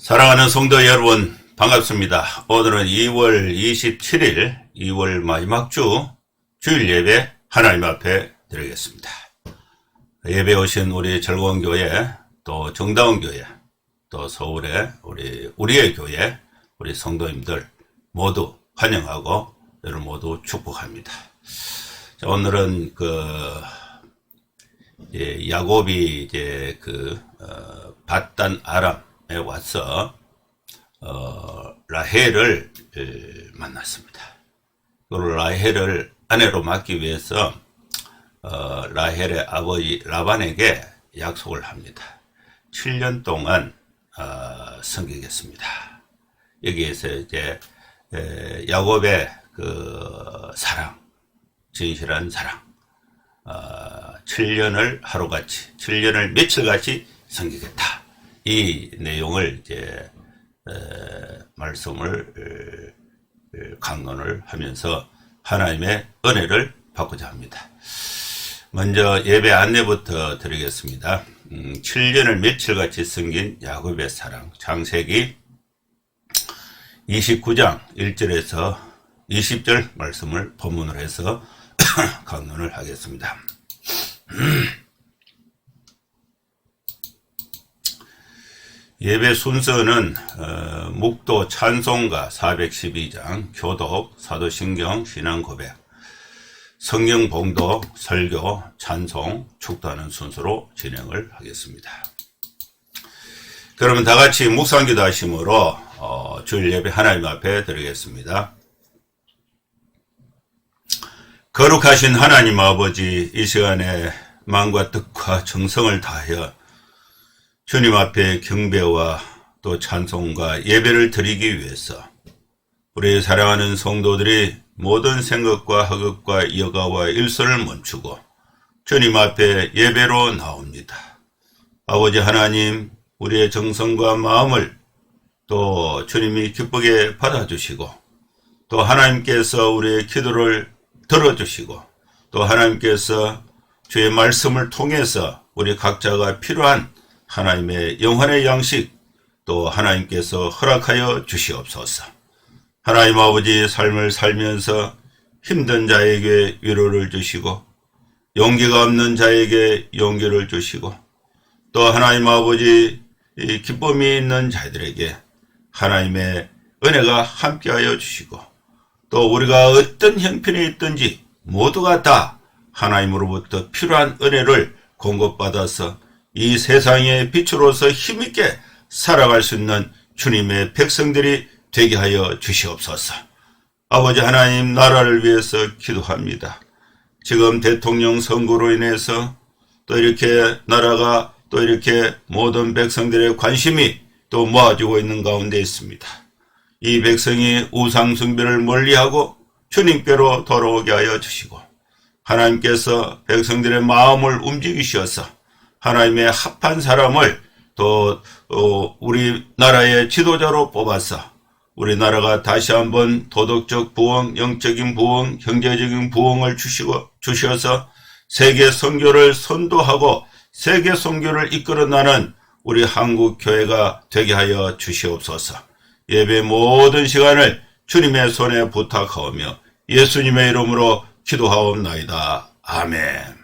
사랑하는 성도 여러분, 반갑습니다. 오늘은 2월 27일, 2월 마지막 주일 예배 하나님 앞에 드리겠습니다. 예배 오신 우리 즐거운 교회, 또 정다운 교회, 또 서울의 우리의 교회, 우리 성도님들 모두 환영하고 여러분 모두 축복합니다. 자, 오늘은 야곱이 밧단 아람에 와서 라헬을 만났습니다. 그 라헬을 아내로 맡기 위해서 라헬의 아버지 라반에게 약속을 합니다. 7년 동안 섬기겠습니다. 여기에서 이제 야곱의 사랑, 진실한 사랑, 7년을 하루같이, 7년을 며칠같이 섬기겠다. 이 내용을 이제 말씀을 강론을 하면서 하나님의 은혜를 받고자 합니다. 먼저 예배 안내부터 드리겠습니다. 7년을 며칠같이 섬긴 야곱의 사랑, 창세기 29장 1절에서 20절 말씀을 본문으로 해서 강론을 하겠습니다. 예배 순서는 묵도 찬송가 412장, 교독, 사도신경, 신앙고백, 성경 봉독, 설교, 찬송, 축도하는 순서로 진행을 하겠습니다. 그러면 다같이 묵상기도 하심으로 주일 예배 하나님 앞에 드리겠습니다. 거룩하신 하나님 아버지, 이 시간에 마음과 뜻과 정성을 다하여 주님 앞에 경배와 또 찬송과 예배를 드리기 위해서 우리 사랑하는 성도들이 모든 생각과 학업과 여가와 일선을 멈추고 주님 앞에 예배로 나옵니다. 아버지 하나님, 우리의 정성과 마음을 또 주님이 기쁘게 받아주시고 또 하나님께서 우리의 기도를 들어주시고 또 하나님께서 주의 말씀을 통해서 우리 각자가 필요한 하나님의 영혼의 양식 또 하나님께서 허락하여 주시옵소서. 하나님 아버지, 삶을 살면서 힘든 자에게 위로를 주시고 용기가 없는 자에게 용기를 주시고 또 하나님 아버지, 기쁨이 있는 자들에게 하나님의 은혜가 함께하여 주시고 또 우리가 어떤 형편에 있든지 모두가 다 하나님으로부터 필요한 은혜를 공급받아서 이 세상의 빛으로서 힘있게 살아갈 수 있는 주님의 백성들이 되게 하여 주시옵소서. 아버지 하나님, 나라를 위해서 기도합니다. 지금 대통령 선거로 인해서 또 이렇게 나라가 또 이렇게 모든 백성들의 관심이 또 모아지고 있는 가운데 있습니다. 이 백성이 우상 숭배를 멀리하고 주님께로 돌아오게 하여 주시고 하나님께서 백성들의 마음을 움직이셔서 하나님의 합한 사람을 또 우리나라의 지도자로 뽑아서 우리나라가 다시 한번 도덕적 부흥, 영적인 부흥, 경제적인 부흥을 주셔서 세계 선교를 선도하고 세계 선교를 이끌어나는 우리 한국 교회가 되게 하여 주시옵소서. 예배 모든 시간을 주님의 손에 부탁하오며 예수님의 이름으로 기도하옵나이다. 아멘.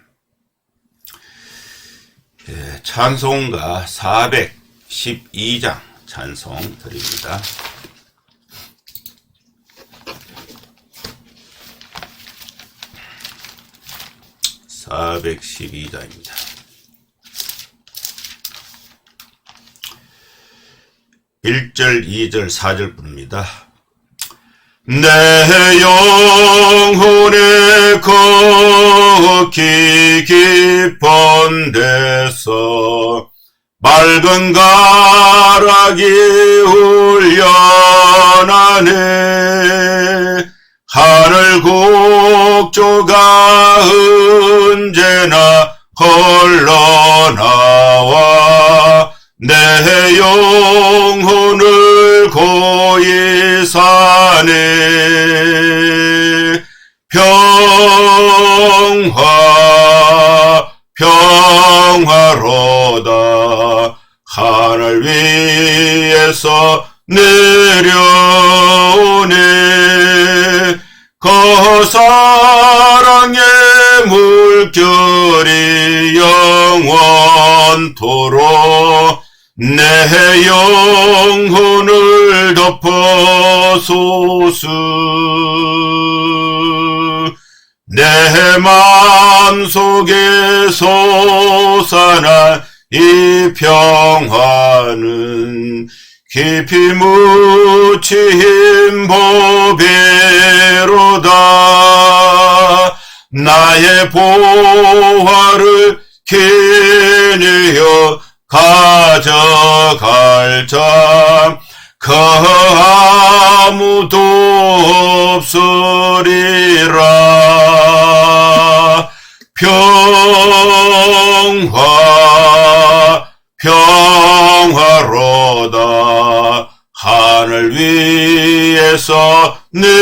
찬송가 412장 찬송 드립니다. (412장입니다) 1절, 2절, 4절 부릅니다. 내 영혼에 걷기 깊은 데서 맑은 가락이 훈련하네. 하늘 곡조가 언제나 흘러나와 내 영혼을 고이 사네. 평화로다. 하늘 위에서 내려오네. 그 사랑의 물결이 영원토록 내 영혼을 덮어소서. 내 마음속에 솟아난 이 평화는 깊이 묻힌 보배로다. 나의 보화를 기니어 가져갈 자 그 아무도 없으리라. 평화로다. 하늘 위에서 내려오네.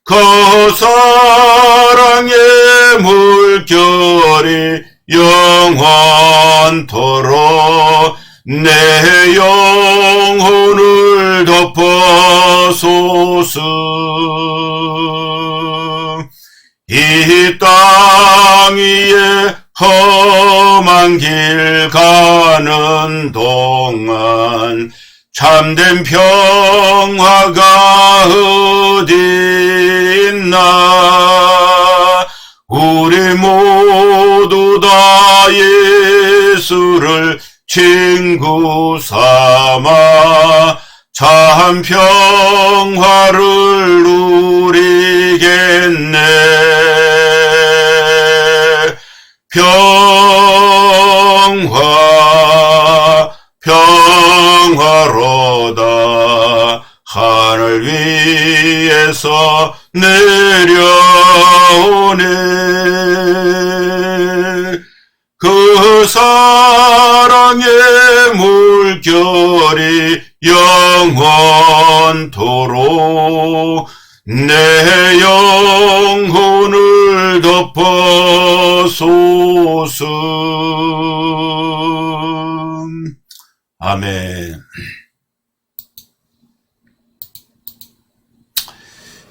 그 사랑의 물결이 영원토록 내 영혼을 덮어소서. 이 땅 위에 험한 길 가는 동안 참된 평화가 어디 있나. 우리 모두 다 예수를 친구 삼아 참 평화를 누리겠네. 평화로다. 하늘 위에서 내려오네. 그 사랑의 물결이 영원토록 내 영혼을 덮어소서. 아멘.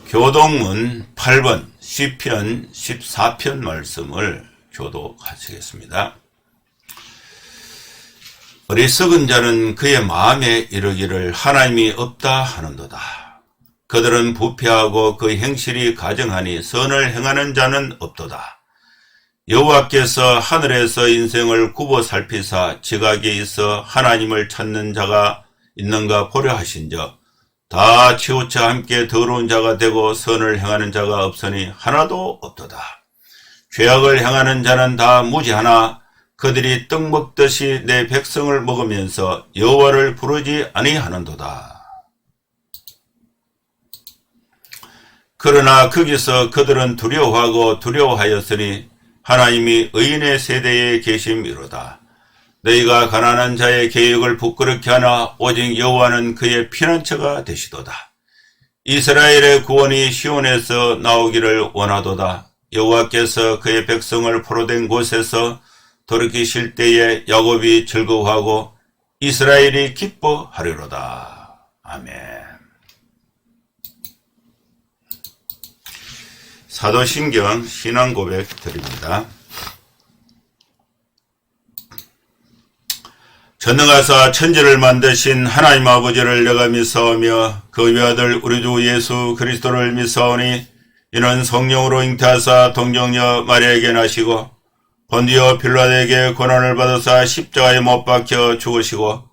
교동문 8번 시편 14편 말씀을 교독하시겠습니다. 어리석은 자는 그의 마음에 이르기를 하나님이 없다 하는도다. 그들은 부패하고 그 행실이 가증하니 선을 행하는 자는 없도다. 여호와께서 하늘에서 인생을 굽어 살피사 지각에 있어 하나님을 찾는 자가 있는가 보려 하신즉 다 치우쳐 함께 더러운 자가 되고 선을 행하는 자가 없으니 하나도 없도다. 죄악을 행하는 자는 다 무지하나 그들이 떡 먹듯이 내 백성을 먹으면서 여호와를 부르지 아니하는도다. 그러나 거기서 그들은 두려워하고 두려워하였으니 하나님이 의인의 세대에 계심이로다. 너희가 가난한 자의 계획을 부끄럽게 하나 오직 여호와는 그의 피난처가 되시도다. 이스라엘의 구원이 시온에서 나오기를 원하도다. 여호와께서 그의 백성을 포로된 곳에서 돌이키실 때에 야곱이 즐거워하고 이스라엘이 기뻐하리로다. 아멘. 사도신경 신앙고백 드립니다. 전능하사 천지를 만드신 하나님 아버지를 내가 믿사오며 그 외아들 우리 주 예수 그리스도를 믿사오니 이는 성령으로 잉태하사 동정녀 마리아에게 나시고 본디오 빌라도에게 고난을 받으사 십자가에 못 박혀 죽으시고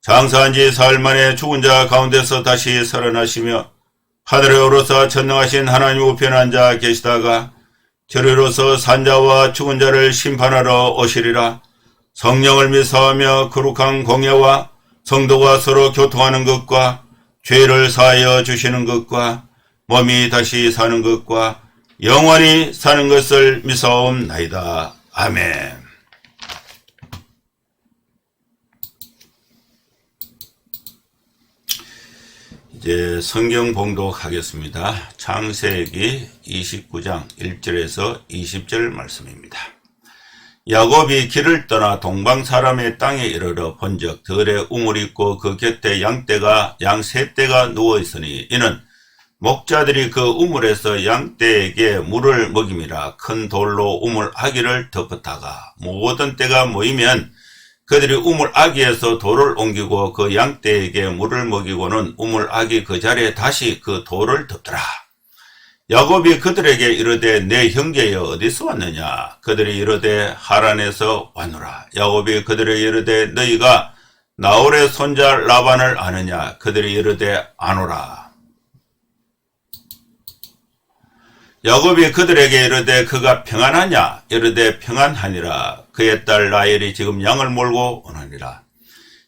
장사한 지 사흘 만에 죽은 자 가운데서 다시 살아나시며 하늘에 오르사 전능하신 하나님 우편에 앉아 계시다가 저리로서 산자와 죽은 자를 심판하러 오시리라. 성령을 믿사오며 거룩한 공예와 성도가 서로 교통하는 것과 죄를 사하여 주시는 것과 몸이 다시 사는 것과 영원히 사는 것을 믿사옵나이다. 아멘. 이제 성경 봉독하겠습니다. 창세기 29장 1절에서 20절 말씀입니다. 야곱이 길을 떠나 동방 사람의 땅에 이르러 본적 들에 우물이 있고 그 곁에 양 세 떼가 누워 있으니 이는 목자들이 그 우물에서 양 떼에게 물을 먹임이라. 큰 돌로 우물 아기를 덮었다가 모든 떼가 모이면 그들이 우물 아기에서 돌을 옮기고 그 양 떼에게 물을 먹이고는 우물 아기 그 자리에 다시 그 돌을 덮더라. 야곱이 그들에게 이르되 내 형제여 어디서 왔느냐. 그들이 이르되 하란에서 왔노라. 야곱이 그들에게 이르되 너희가 나홀의 손자 라반을 아느냐. 그들이 이르되 아노라. 야곱이 그들에게 이르되 그가 평안하냐. 이르되 평안하니라. 그의 딸 라헬이 지금 양을 몰고 오느니라.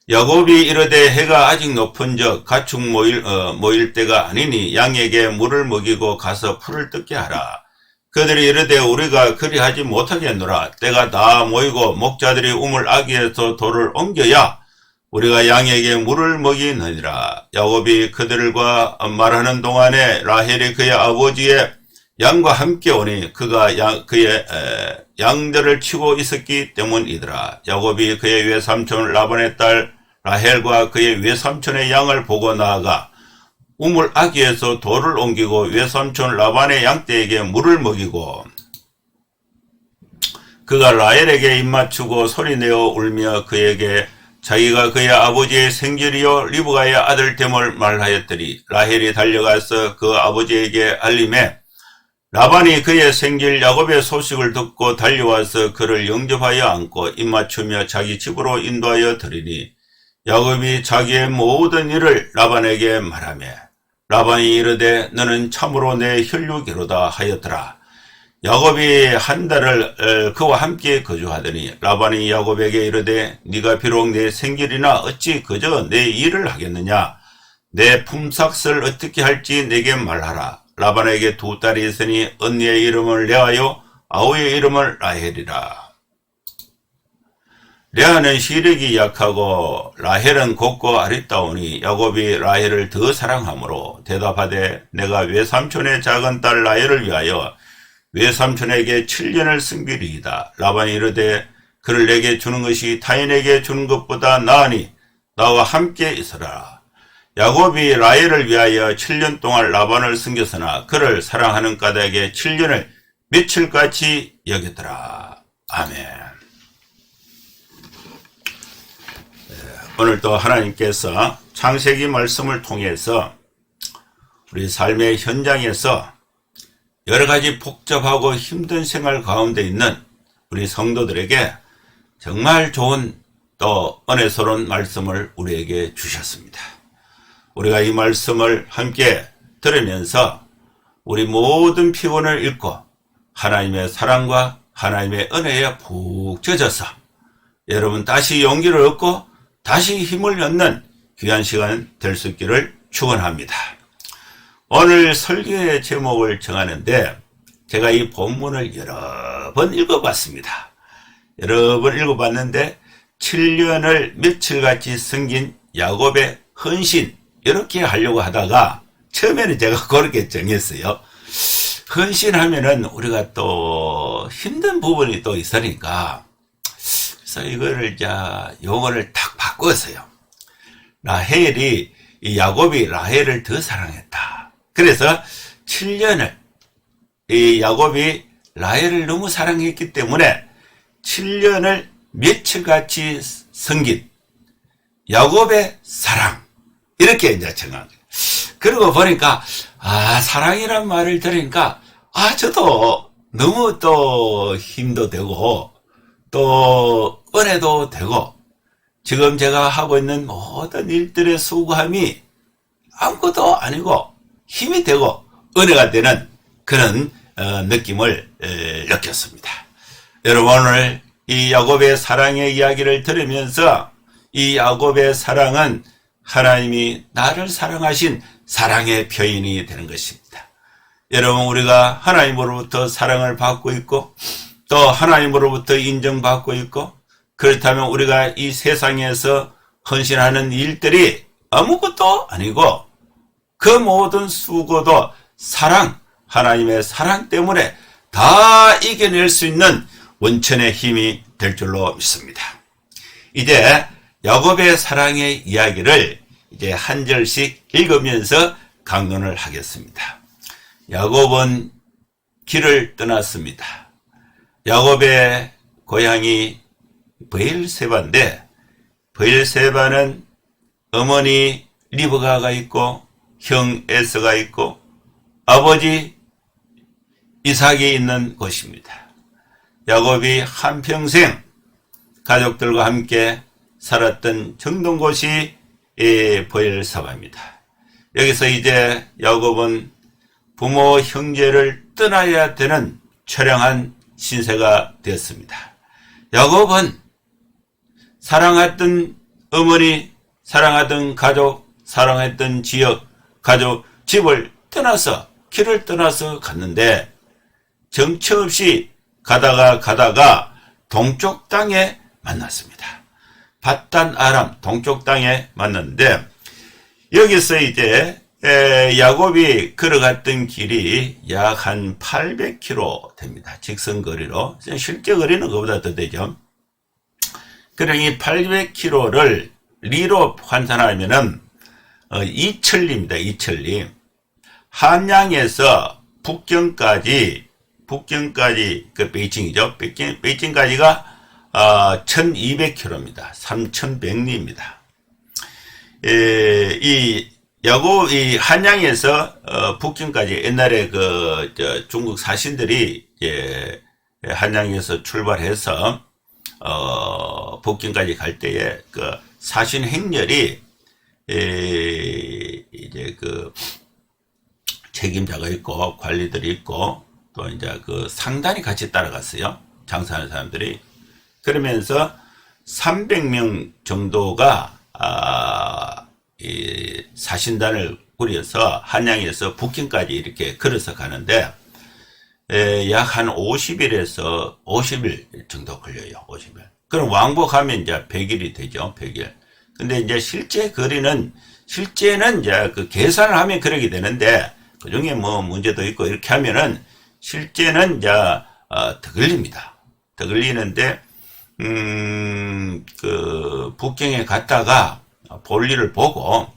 야곱이 이르되 해가 아직 높은즉 가축 모일 때가 아니니 양에게 물을 먹이고 가서 풀을 뜯게 하라. 그들이 이르되 우리가 그리하지 못하겠노라. 때가 다 모이고 목자들이 우물 아기에서 돌을 옮겨야 우리가 양에게 물을 먹이느니라. 야곱이 그들과 말하는 동안에 라헬이 그의 아버지의 양과 함께 오니 그가 그의 양들을 치고 있었기 때문이더라. 야곱이 그의 외삼촌 라반의 딸 라헬과 그의 외삼촌의 양을 보고 나아가 우물 아기에서 돌을 옮기고 외삼촌 라반의 양떼에게 물을 먹이고 그가 라헬에게 입맞추고 소리내어 울며 그에게 자기가 그의 아버지의 생질이요 리브가의 아들 됨을 말하였더니 라헬이 달려가서 그 아버지에게 알림해 라반이 그의 생질 야곱의 소식을 듣고 달려와서 그를 영접하여 안고 입맞추며 자기 집으로 인도하여 드리니 야곱이 자기의 모든 일을 라반에게 말하며 라반이 이르되 너는 참으로 내 혈육이로다 하였더라. 야곱이 한 달을 그와 함께 거주하더니 라반이 야곱에게 이르되 네가 비록 내 생질이나 어찌 그저 내 일을 하겠느냐. 내 품삯을 어떻게 할지 내게 말하라. 라반에게 두 딸이 있으니 언니의 이름을 레아요 아우의 이름을 라헬이라. 레아는 시력이 약하고 라헬은 곱고 아리따우니 야곱이 라헬을 더 사랑하므로 대답하되 내가 외삼촌의 작은 딸 라헬을 위하여 외삼촌에게 7년을 승비리이다. 라반이 이르되 그를 내게 주는 것이 타인에게 주는 것보다 나으니 나와 함께 있으라. 야곱이 라헬을 위하여 7년 동안 라반을 섬겼으나 그를 사랑하는 까닭에 7년을 며칠같이 여겼더라. 아멘. 오늘도 하나님께서 창세기 말씀을 통해서 우리 삶의 현장에서 여러 가지 복잡하고 힘든 생활 가운데 있는 우리 성도들에게 정말 좋은 또 은혜스러운 말씀을 우리에게 주셨습니다. 우리가 이 말씀을 함께 들으면서 우리 모든 피곤을 잃고 하나님의 사랑과 하나님의 은혜에 푹 젖어서 여러분 다시 용기를 얻고 다시 힘을 얻는 귀한 시간 될 수 있기를 축원합니다. 오늘 설교의 제목을 정하는데 제가 이 본문을 여러 번 읽어봤습니다. 여러 번 읽어봤는데 7년을 며칠같이 섬긴 야곱의 헌신 이렇게 하려고 하다가 처음에는 제가 그렇게 정했어요. 헌신하면은 우리가 또 힘든 부분이 또 있으니까 그래서 이거를 용어를 딱 바꿨어요. 라헬이 이 야곱이 라헬을 더 사랑했다. 그래서 7년을 이 야곱이 라헬을 너무 사랑했기 때문에 7년을 며칠같이 섬긴 야곱의 사랑 이렇게 이제 정한 거예요. 그러고 보니까 사랑이란 말을 들으니까 저도 너무 또 힘도 되고 또 은혜도 되고 지금 제가 하고 있는 모든 일들의 수고함이 아무것도 아니고 힘이 되고 은혜가 되는 그런 느낌을 느꼈습니다. 여러분 오늘 이 야곱의 사랑의 이야기를 들으면서 이 야곱의 사랑은 하나님이 나를 사랑하신 사랑의 표현이 되는 것입니다. 여러분 우리가 하나님으로부터 사랑을 받고 있고 또 하나님으로부터 인정받고 있고 그렇다면 우리가 이 세상에서 헌신하는 일들이 아무것도 아니고 그 모든 수고도 사랑, 하나님의 사랑 때문에 다 이겨낼 수 있는 원천의 힘이 될 줄로 믿습니다. 이제 야곱의 사랑의 이야기를 이제 한 절씩 읽으면서 강론을 하겠습니다. 야곱은 길을 떠났습니다. 야곱의 고향이 브엘세바인데, 브엘세바는 어머니 리브가가 있고 형 에서가 있고 아버지 이삭이 있는 곳입니다. 야곱이 한평생 가족들과 함께 살았던 정동 곳이 브엘세바입니다. 여기서 이제 야곱은 부모 형제를 떠나야 되는 처량한 신세가 되었습니다. 야곱은 사랑했던 어머니, 사랑하던 가족, 사랑했던 지역, 가족, 집을 떠나서, 길을 떠나서 갔는데 정처 없이 가다가 동쪽 땅에 만났습니다. 밧단 아람 동쪽 땅에 만났는데, 여기서 이제 야곱이 걸어갔던 길이 약 한 800km 됩니다. 직선거리로. 실제 거리는 그보다 더 되죠. 그러니 800km를 리로 환산하면은 이천리입니다. 이천리. 한양에서 북경까지 그 베이징이죠. 베이징까지가 1200km입니다. 3100리입니다. 이 한양에서 북경까지 옛날에 중국 사신들이 한양에서 출발해서 북경까지 갈 때에 그 사신 행렬이 이제 그 책임자가 있고 관리들이 있고 또 이제 그 상단이 같이 따라갔어요. 장사하는 사람들이. 그러면서 300명 정도가 이 사신단을 꾸려서 한양에서 북경까지 이렇게 걸어서 가는데 약 한 50일 정도 걸려요. 50일. 그럼 왕복하면 이제 100일이 되죠. 100일. 근데 이제 실제는 이제 그 계산을 하면 그렇게 되는데, 그 중에 뭐 문제도 있고 이렇게 하면은 실제는 이제 더 걸립니다. 더 걸리는데 그 북경에 갔다가 볼일을 보고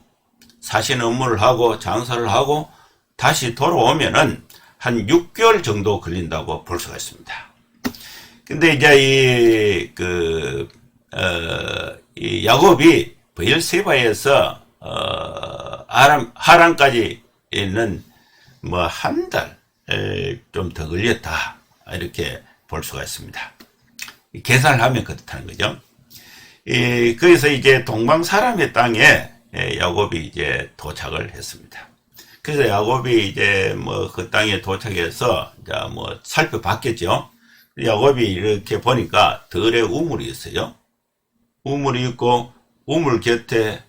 사신 업무를 하고 장사를 하고 다시 돌아오면은 한 6개월 정도 걸린다고 볼 수가 있습니다. 근데 이제 이 야곱이 브엘세바에서 하란까지는 뭐 한 달 좀 더 걸렸다, 이렇게 볼 수가 있습니다. 계산을 하면 그렇다는 거죠. 거기서 이제 동방 사람의 땅에 야곱이 이제 도착을 했습니다. 그래서 야곱이 이제 뭐 그 땅에 도착해서 이제 뭐 살펴봤겠죠. 야곱이 이렇게 보니까 들에 우물이 있어요. 우물이 있고 우물 곁에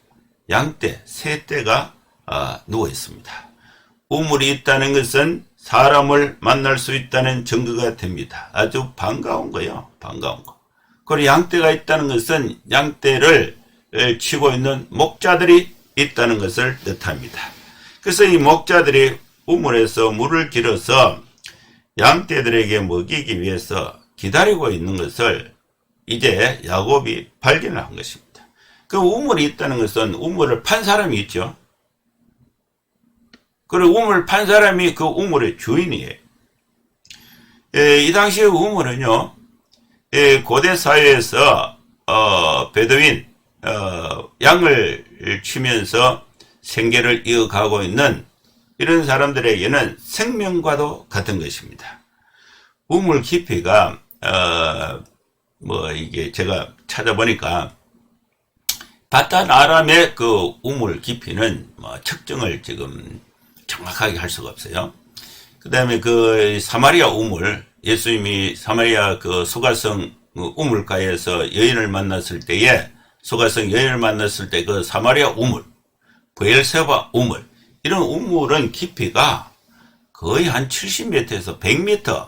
양떼, 세 떼가 누워 있습니다. 우물이 있다는 것은 사람을 만날 수 있다는 증거가 됩니다. 아주 반가운 거예요. 반가운 거. 그리고 양떼가 있다는 것은 양떼를 치고 있는 목자들이 있다는 것을 뜻합니다. 그래서 이 목자들이 우물에서 물을 길어서 양떼들에게 먹이기 위해서 기다리고 있는 것을 이제 야곱이 발견을 한 것입니다. 그 우물이 있다는 것은 우물을 판 사람이 있죠. 그리고 우물을 판 사람이 그 우물의 주인이에요. 이 당시의 우물은요, 고대 사회에서 베두인 양을 치면서 생계를 이어가고 있는 이런 사람들에게는 생명과도 같은 것입니다. 우물 깊이가 뭐 이게 제가 찾아보니까 밧단 아람의 그 우물 깊이는 뭐 측정을 지금 정확하게 할 수가 없어요. 그 다음에 그 사마리아 우물, 예수님이 사마리아 그 소갈성 우물가에서 여인을 만났을 때에, 소갈성 여인을 만났을 때 그 사마리아 우물, 브엘세바 우물, 이런 우물은 깊이가 거의 한 70m에서 100m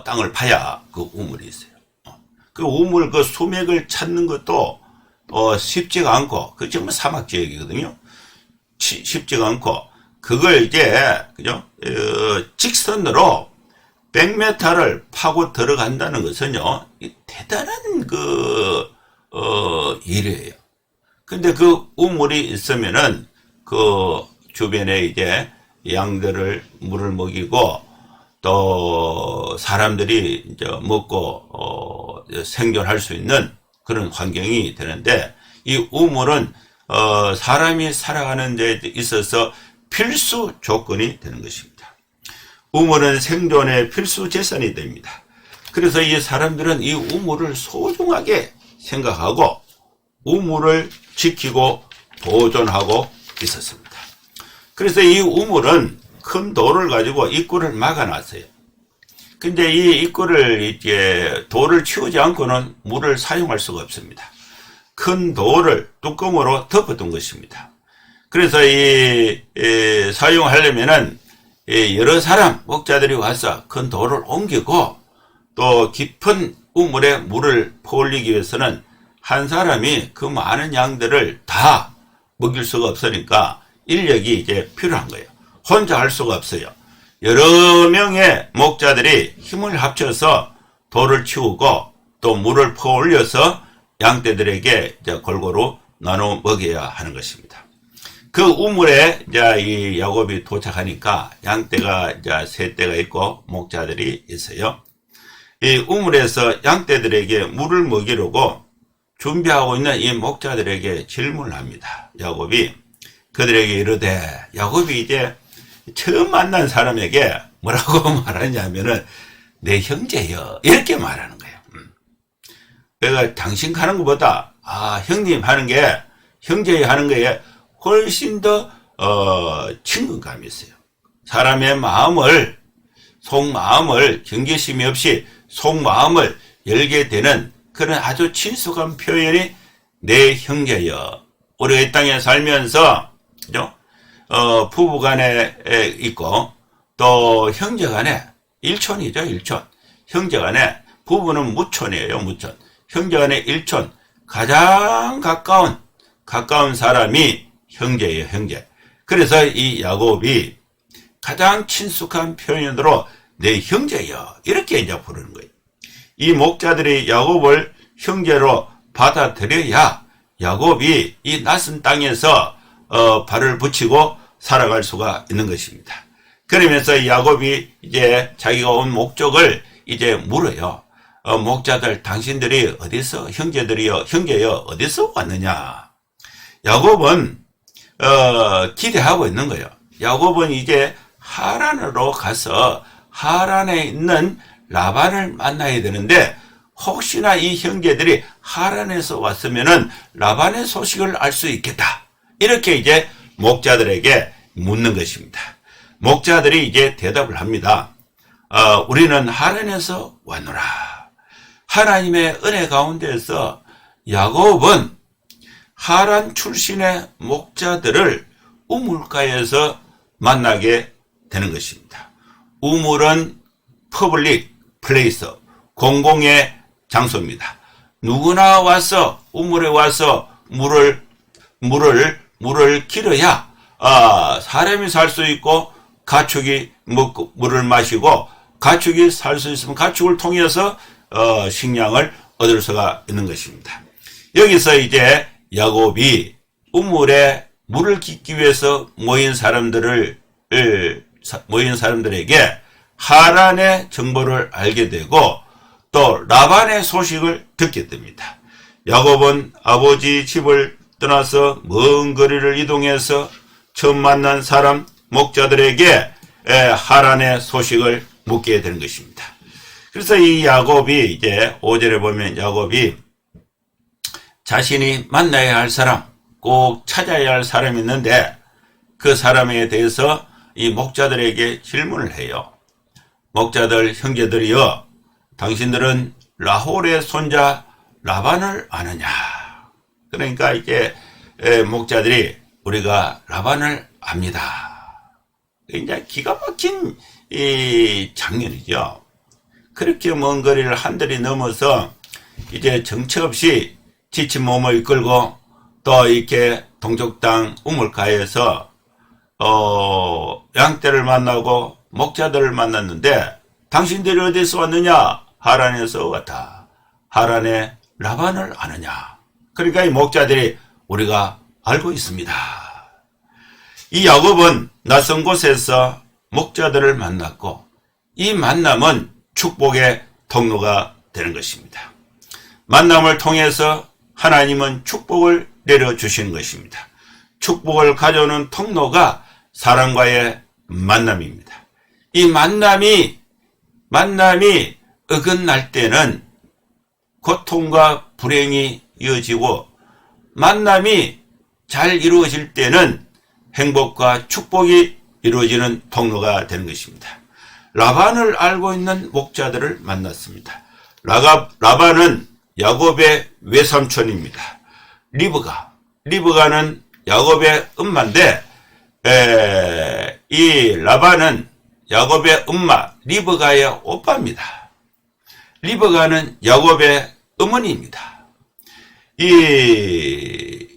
땅을 파야 그 우물이 있어요. 그 우물 그 수맥을 찾는 것도 쉽지가 않고, 그 정말 사막 지역이거든요. 쉽지가 않고, 그걸 이제 그죠? 직선으로 100m를 파고 들어간다는 것은요, 대단한 일이에요. 근데 그 우물이 있으면은 그 주변에 이제 양들을 물을 먹이고 또 사람들이 이제 먹고 생존할 수 있는 그런 환경이 되는데, 이 우물은 사람이 살아가는 데 있어서 필수 조건이 되는 것입니다. 우물은 생존의 필수 재산이 됩니다. 그래서 이 사람들은 이 우물을 소중하게 생각하고 우물을 지키고 보존하고 있었습니다. 그래서 이 우물은 큰 돌을 가지고 입구를 막아놨어요. 근데 이 입구를 이제 돌을 치우지 않고는 물을 사용할 수가 없습니다. 큰 돌을 뚜껑으로 덮어둔 것입니다. 그래서 사용하려면은 여러 사람 목자들이 와서 큰 돌을 옮기고 또 깊은 우물에 물을 퍼올리기 위해서는 한 사람이 그 많은 양들을 다 먹일 수가 없으니까 인력이 이제 필요한 거예요. 혼자 할 수가 없어요. 여러 명의 목자들이 힘을 합쳐서 돌을 치우고 또 물을 퍼올려서 양떼들에게 이제 골고루 나눠 먹여야 하는 것입니다. 그 우물에 이제 이 야곱이 도착하니까 양떼가 이제 세 떼가 있고 목자들이 있어요. 이 우물에서 양떼들에게 물을 먹이려고 준비하고 있는 이 목자들에게 질문을 합니다. 야곱이 그들에게 이르되, 야곱이 이제 처음 만난 사람에게 뭐라고 말하냐면은 내 형제여 이렇게 말하는 거예요. 내가 당신 하는 것보다 형님 하는 게, 형제여 하는 거에 훨씬 더 친근감이 있어요. 사람의 마음을, 속마음을 경계심이 없이 속마음을 열게 되는 그런 아주 친숙한 표현이 내 형제여. 우리가 이 땅에 살면서 그죠? 부부간에 있고 또 형제간에 일촌이죠, 일촌. 형제간에 부부는 무촌이에요, 무촌. 형제간에 일촌, 가장 가까운 사람이 형제예요, 형제. 그래서 이 야곱이 가장 친숙한 표현으로 내 형제여 이렇게 이제 부르는 거예요. 이 목자들이 야곱을 형제로 받아들여야 야곱이 이 낯선 땅에서 발을 붙이고 살아갈 수가 있는 것입니다. 그러면서 야곱이 이제 자기가 온 목적을 이제 물어요. 목자들, 당신들이 어디서, 형제들이여, 형제여, 어디서 왔느냐? 야곱은 기대하고 있는 거예요. 야곱은 이제 하란으로 가서 하란에 있는 라반을 만나야 되는데, 혹시나 이 형제들이 하란에서 왔으면은 라반의 소식을 알 수 있겠다. 이렇게 이제 목자들에게 묻는 것입니다. 목자들이 이제 대답을 합니다. 우리는 하란에서 왔노라. 하나님의 은혜 가운데서 야곱은 하란 출신의 목자들을 우물가에서 만나게 되는 것입니다. 우물은 퍼블릭 플레이스, 공공의 장소입니다. 누구나 와서 우물에 와서 물을 길어야 사람이 살 수 있고 가축이 먹고 물을 마시고 가축이 살 수 있으면 가축을 통해서 식량을 얻을 수가 있는 것입니다. 여기서 이제 야곱이 우물에 물을 깃기 위해서 모인 사람들에게 하란의 정보를 알게 되고 또 라반의 소식을 듣게 됩니다. 야곱은 아버지 집을 떠나서 먼 거리를 이동해서 처음 만난 사람 목자들에게 하란의 소식을 묻게 되는 것입니다. 그래서 이 야곱이 이제 5절에 보면 야곱이 자신이 만나야 할 사람, 꼭 찾아야 할 사람이 있는데 그 사람에 대해서 이 목자들에게 질문을 해요. 목자들, 형제들이여, 당신들은 라홀의 손자 라반을 아느냐? 그러니까 이제 목자들이 우리가 라반을 압니다. 이제 기가 막힌 이 장면이죠. 그렇게 먼 거리를 한들이 넘어서 이제 정처 없이 지친 몸을 이끌고 또 이렇게 동쪽 땅 우물가에서 양떼를 만나고 목자들을 만났는데 당신들이 어디서 왔느냐? 하란에서 왔다. 하란에 라반을 아느냐? 그러니까 이 목자들이 우리가 알고 있습니다. 이 야곱은 낯선 곳에서 목자들을 만났고 이 만남은 축복의 통로가 되는 것입니다. 만남을 통해서 하나님은 축복을 내려주시는 것입니다. 축복을 가져오는 통로가 사람과의 만남입니다. 이 만남이 어긋날 때는 고통과 불행이 이어지고 만남이 잘 이루어질 때는 행복과 축복이 이루어지는 통로가 되는 것입니다. 라반을 알고 있는 목자들을 만났습니다. 라반은 야곱의 외삼촌입니다. 리브가는 야곱의 엄마인데 이 라반은 야곱의 엄마 리브가의 오빠입니다. 리브가는 야곱의 어머니입니다. 이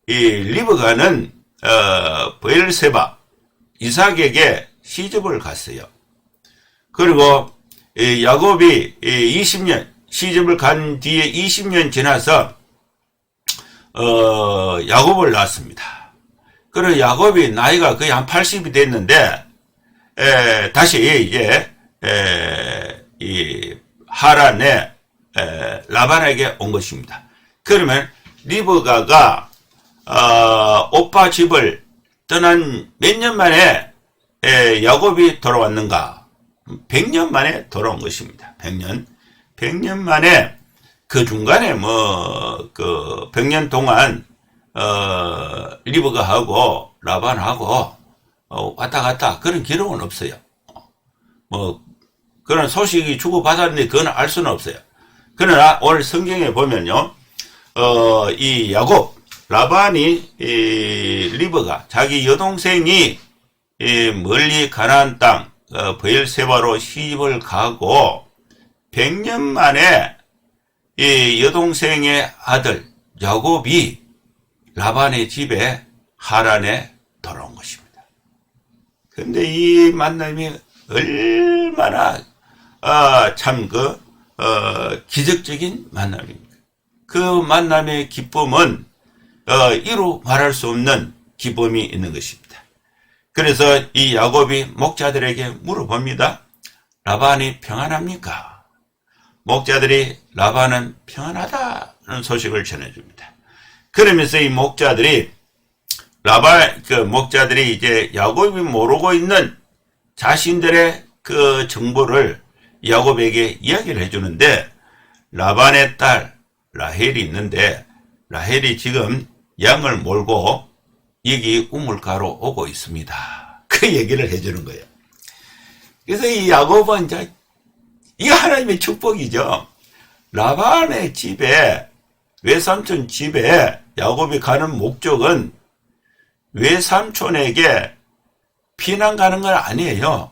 리브가는 브엘세바 이삭에게 시집을 갔어요. 그리고 야곱이 20년 시집을 간 뒤에 20년 지나서 야곱을 낳았습니다. 그리고 야곱이 나이가 거의 한 80이 됐는데 다시 이제 이 하란에 라반에게 온 것입니다. 그러면 리브가가 오빠 집을 떠난 몇 년 만에 야곱이 돌아왔는가? 100년 만에 돌아온 것입니다. 100년 만에 그 중간에 100년 동안 리브가하고 라반하고 왔다 갔다 그런 기록은 없어요. 그런 소식이 주고받았는데 그건 알 수는 없어요. 그러나 오늘 성경에 보면요, 이 야곱 라반이 리브가 자기 여동생이 멀리 가나안 땅 브엘세바로 시집을 가고 100년 만에 이 여동생의 아들 야곱이 라반의 집에 하란에 돌아온 것입니다. 그런데 이 만남이 얼마나 기적적인 만남입니다. 그 만남의 기쁨은 이루 말할 수 없는 기쁨이 있는 것입니다. 그래서 이 야곱이 목자들에게 물어봅니다. 라반이 평안합니까? 목자들이 라반은 평안하다는 소식을 전해줍니다. 그러면서 이 목자들이 목자들이 이제 야곱이 모르고 있는 자신들의 그 정보를 야곱에게 이야기를 해주는데, 라반의 딸 라헬이 있는데 라헬이 지금 양을 몰고 여기 우물가로 오고 있습니다. 그 얘기를 해주는 거예요. 그래서 이 야곱은 이 하나님의 축복이죠. 라반의 집에, 외삼촌 집에 야곱이 가는 목적은 외삼촌에게 피난 가는 건 아니에요.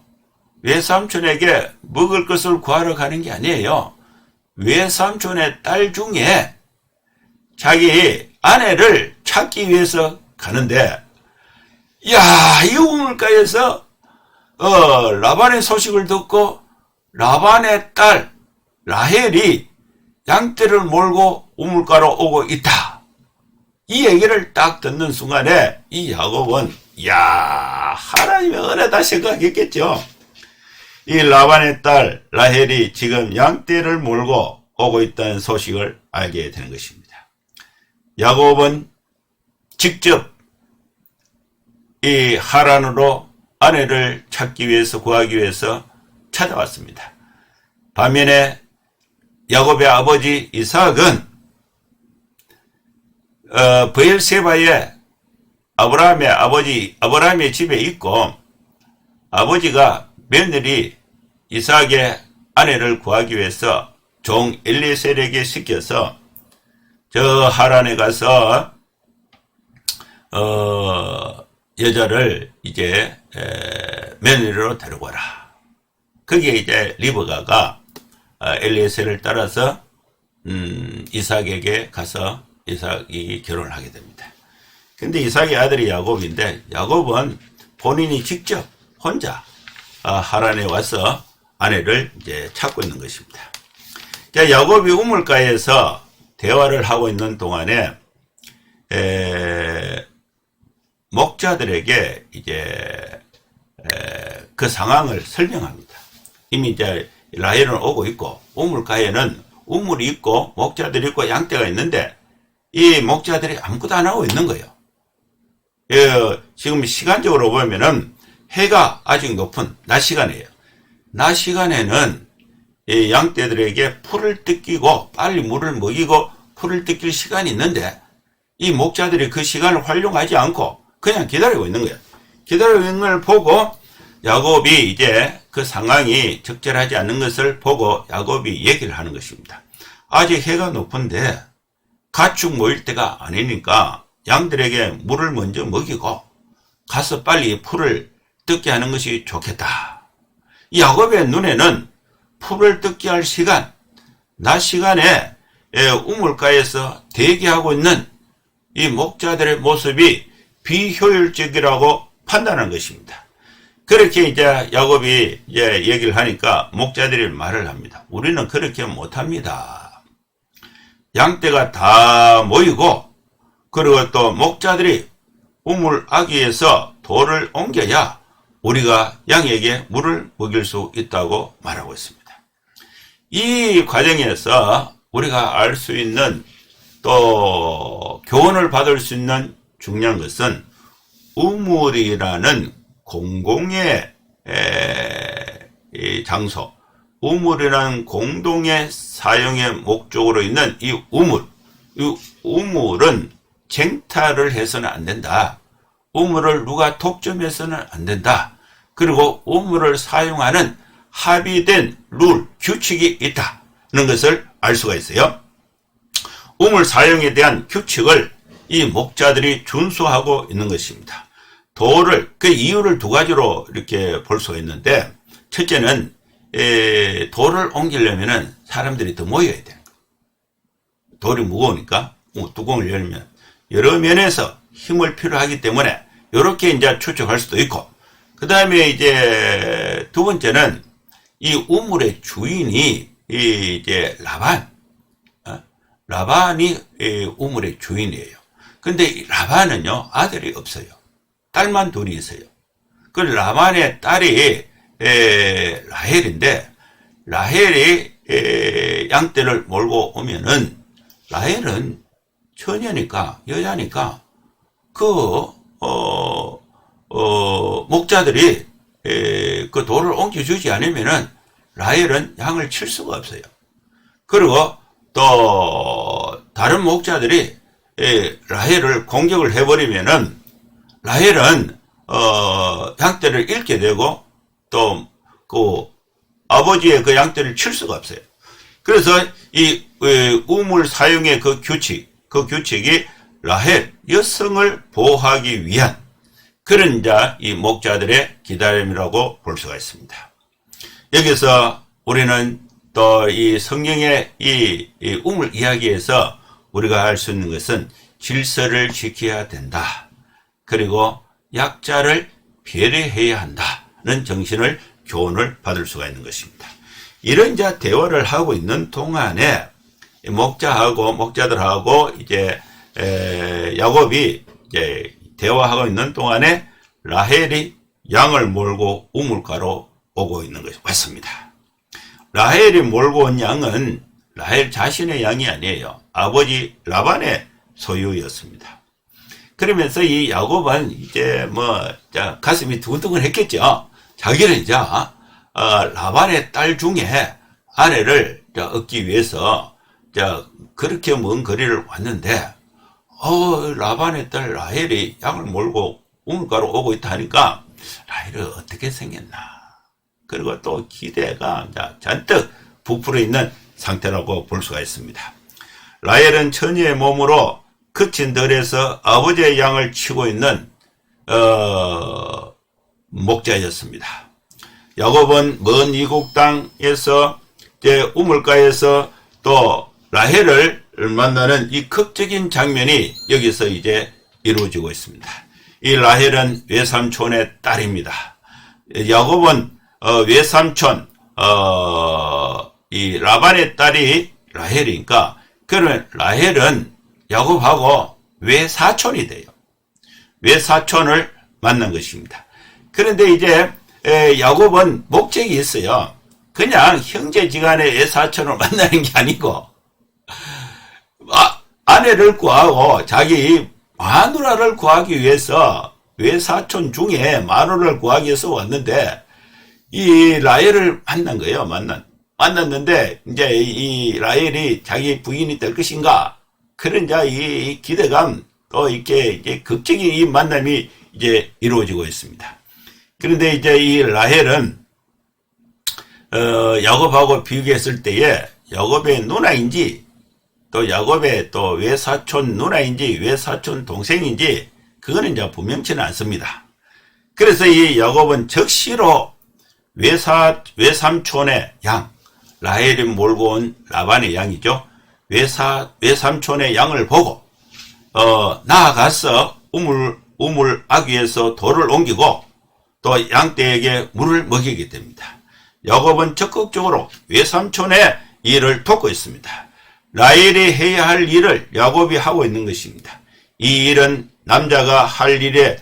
외삼촌에게 먹을 것을 구하러 가는 게 아니에요. 외삼촌의 딸 중에 자기 아내를 찾기 위해서 가는데, 이 우물가에서 라반의 소식을 듣고 라반의 딸 라헬이 양떼를 몰고 우물가로 오고 있다. 이 얘기를 딱 듣는 순간에 이 야곱은 하나님의 은혜다 생각했겠죠. 이 라반의 딸 라헬이 지금 양떼를 몰고 오고 있다는 소식을 알게 되는 것입니다. 야곱은 직접 이 하란으로 아내를 찾기 위해서, 구하기 위해서 찾아왔습니다. 반면에 야곱의 아버지 이삭은 브엘세바에 아브라함의 집에 있고, 아버지가 며느리 이삭의 아내를 구하기 위해서 종 엘리에셀에게 시켜서 저 하란에 가서 여자를 이제 며느리로 데려가라. 그게 이제 리브가가 엘리에셀을 따라서 이삭에게 가서 이삭이 결혼을 하게 됩니다. 근데 이삭의 아들이 야곱인데, 야곱은 본인이 직접 혼자 하란에 와서 아내를 이제 찾고 있는 것입니다. 자, 야곱이 우물가에서 대화를 하고 있는 동안에 목자들에게 이제 그 상황을 설명합니다. 이미 이제 라헬은 오고 있고 우물가에는 우물이 있고 목자들이 있고 양떼가 있는데 이 목자들이 아무것도 안 하고 있는 거예요. 지금 시간적으로 보면은 해가 아직 높은 낮 시간이에요. 낮 시간에는 이 양떼들에게 풀을 뜯기고 빨리 물을 먹이고 풀을 뜯길 시간이 있는데 이 목자들이 그 시간을 활용하지 않고 그냥 기다리고 있는 거예요. 기다리고 있는 걸 보고 야곱이 이제 그 상황이 적절하지 않는 것을 보고 야곱이 얘기를 하는 것입니다. 아직 해가 높은데 가축 모일 때가 아니니까 양들에게 물을 먼저 먹이고 가서 빨리 풀을 뜯게 하는 것이 좋겠다. 야곱의 눈에는 풀을 뜯게 할 시간, 낮 시간에 우물가에서 대기하고 있는 이 목자들의 모습이 비효율적이라고 판단한 것입니다. 그렇게 이제 야곱이 이제 얘기를 하니까 목자들이 말을 합니다. 우리는 그렇게 못합니다. 양떼가 다 모이고 그리고 또 목자들이 우물 아귀에서 돌을 옮겨야 우리가 양에게 물을 먹일 수 있다고 말하고 있습니다. 이 과정에서 우리가 알 수 있는 또 교훈을 받을 수 있는 중요한 것은 우물이라는 공공의 장소, 우물이라는 공동의 사용의 목적으로 있는 이 우물은 쟁탈을 해서는 안 된다. 우물을 누가 독점해서는 안 된다. 그리고 우물을 사용하는 합의된 룰, 규칙이 있다는 것을 알 수가 있어요. 우물 사용에 대한 규칙을 이 목자들이 준수하고 있는 것입니다. 그 이유를 두 가지로 이렇게 볼 수가 있는데, 첫째는, 돌을 옮기려면은 사람들이 더 모여야 되는 거예요. 돌이 무거우니까, 뚜껑을 열면, 여러 면에서 힘을 필요하기 때문에, 이렇게 이제 추측할 수도 있고, 그 다음에 이제 두 번째는, 이 우물의 주인이, 이제 라반이 우물의 주인이에요. 근데 이 라반은요, 아들이 없어요. 딸만 둘이 있어요. 그 라반의 딸이 라헬인데, 라헬이 양떼를 몰고 오면은, 라헬은 처녀니까, 여자니까, 목자들이 그 돌을 옮겨주지 않으면은, 라헬은 양을 칠 수가 없어요. 그리고 또 다른 목자들이 라헬을 공격을 해버리면은 라헬은 양떼를 잃게 되고 또 그 아버지의 그 양떼를 칠 수가 없어요. 그래서 이 우물 사용의 그 규칙이 라헬 여성을 보호하기 위한 그런 이제 이 목자들의 기다림이라고 볼 수가 있습니다. 여기서 우리는 또 이 성경의 이 우물 이야기에서 우리가 알 수 있는 것은 질서를 지켜야 된다. 그리고 약자를 배려해야 한다는 정신을 교훈을 받을 수가 있는 것입니다. 이런 이제 대화를 하고 있는 동안에 목자들하고 이제 야곱이 이제 대화하고 있는 동안에 라헬이 양을 몰고 우물가로 오고 있는 것이 왔습니다. 라헬이 몰고 온 양은 라헬 자신의 양이 아니에요. 아버지 라반의 소유였습니다. 그러면서 이 야곱은 이제 가슴이 두근두근 했겠죠. 자기는 이제 라반의 딸 중에 아내를 얻기 위해서 그렇게 먼 거리를 왔는데 라반의 딸 라헬이 양을 몰고 우물가로 오고 있다 하니까 라헬이 어떻게 생겼나. 그리고 또 기대가 잔뜩 부풀어 있는 상태라고 볼 수가 있습니다. 라헬은 처녀의 몸으로 그친 들에서 아버지의 양을 치고 있는 목자였습니다. 야곱은 먼 이국 땅에서 우물가에서 또 라헬을 만나는 이 극적인 장면이 여기서 이제 이루어지고 있습니다. 이 라헬은 외삼촌의 딸입니다. 야곱은 외삼촌 이 라반의 딸이 라헬이니까, 그러면 라헬은 야곱하고 외사촌이 돼요. 외사촌을 만난 것입니다. 그런데 이제 야곱은 목적이 있어요. 그냥 형제지간의 외사촌을 만나는 게 아니고 아내를 구하고 자기 마누라를 구하기 위해서 외사촌 중에 마누라를 구하기 위해서 왔는데 이 라헬을 만난 거예요. 만났는데 이제 이 라헬이 자기 부인이 될 것인가, 그런 이제 이 기대감, 또 이렇게 이제 극적인 이 만남이 이제 이루어지고 있습니다. 그런데 이제 이 라헬은 야곱하고 비교했을 때에 야곱의 누나인지 또 야곱의 또 외사촌 누나인지 외사촌 동생인지 그거는 이제 분명치는 않습니다. 그래서 이 야곱은 적시로 외삼촌의 양, 라헬이 몰고 온 라반의 양이죠. 외삼촌의 양을 보고 나아가서 우물 아귀에서 돌을 옮기고 또 양떼에게 물을 먹이게 됩니다. 야곱은 적극적으로 외삼촌의 일을 돕고 있습니다. 라헬이 해야 할 일을 야곱이 하고 있는 것입니다. 이 일은 남자가 할 일에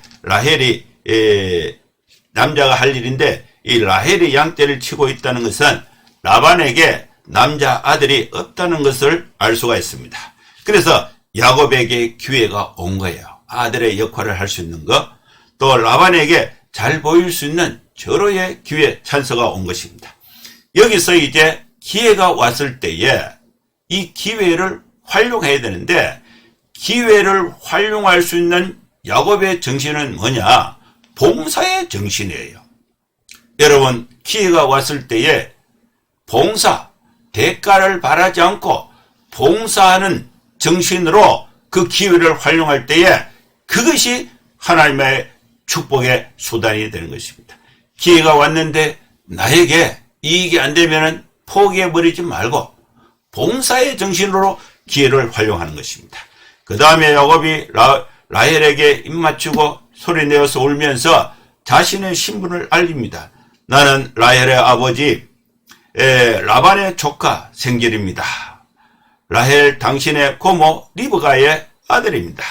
남자가 할 일인데, 이 라헬이 양떼를 치고 있다는 것은 라반에게 남자 아들이 없다는 것을 알 수가 있습니다. 그래서 야곱에게 기회가 온 거예요. 아들의 역할을 할 수 있는 것, 또 라반에게 잘 보일 수 있는 절호의 기회, 찬스가 온 것입니다. 여기서 이제 기회가 왔을 때에 이 기회를 활용해야 되는데, 기회를 활용할 수 있는 야곱의 정신은 뭐냐? 봉사의 정신이에요. 여러분, 기회가 왔을 때에 봉사, 대가를 바라지 않고 봉사하는 정신으로 그 기회를 활용할 때에 그것이 하나님의 축복의 수단이 되는 것입니다. 기회가 왔는데 나에게 이익이 안 되면 포기해버리지 말고 봉사의 정신으로 기회를 활용하는 것입니다. 그 다음에 야곱이 라헬에게 입맞추고 소리내어서 울면서 자신의 신분을 알립니다. 나는 라헬의 아버지 라반의 조카 생겔입니다. 라헬 당신의 고모 리브가의 아들입니다.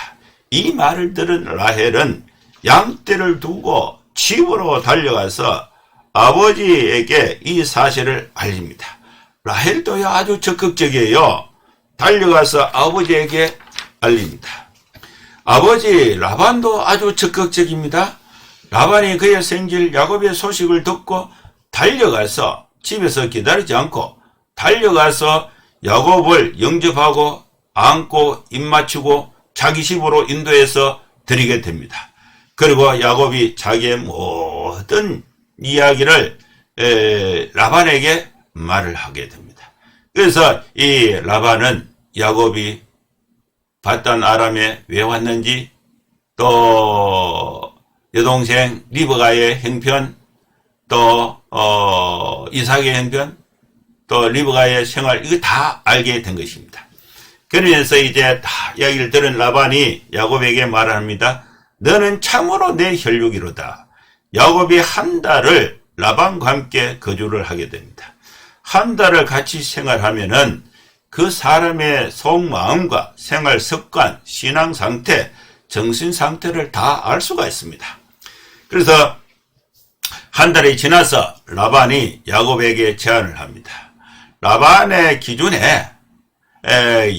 이 말을 들은 라헬은 양떼를 두고 집으로 달려가서 아버지에게 이 사실을 알립니다. 라헬도 아주 적극적이에요. 달려가서 아버지에게 알립니다. 아버지 라반도 아주 적극적입니다. 라반이 그의 생길 야곱의 소식을 듣고 달려가서 집에서 기다리지 않고 달려가서 야곱을 영접하고 안고 입맞추고 자기 집으로 인도해서 드리게 됩니다. 그리고 야곱이 자기의 모든 이야기를 라반에게 말을 하게 됩니다. 그래서 이 라반은 야곱이 바단 아람에 왜 왔는지, 또 여동생 리브가의 형편, 또 이삭의 형편, 또 리브가의 생활, 이거 다 알게 된 것입니다. 그러면서 이제 다 이야기를 들은 라반이 야곱에게 말합니다. 너는 참으로 내 혈육이로다. 야곱이 한 달을 라반과 함께 거주를 하게 됩니다. 한 달을 같이 생활하면은 그 사람의 속마음과 생활 습관, 신앙 상태, 정신 상태를 다 알 수가 있습니다. 그래서 한 달이 지나서 라반이 야곱에게 제안을 합니다. 라반의 기준에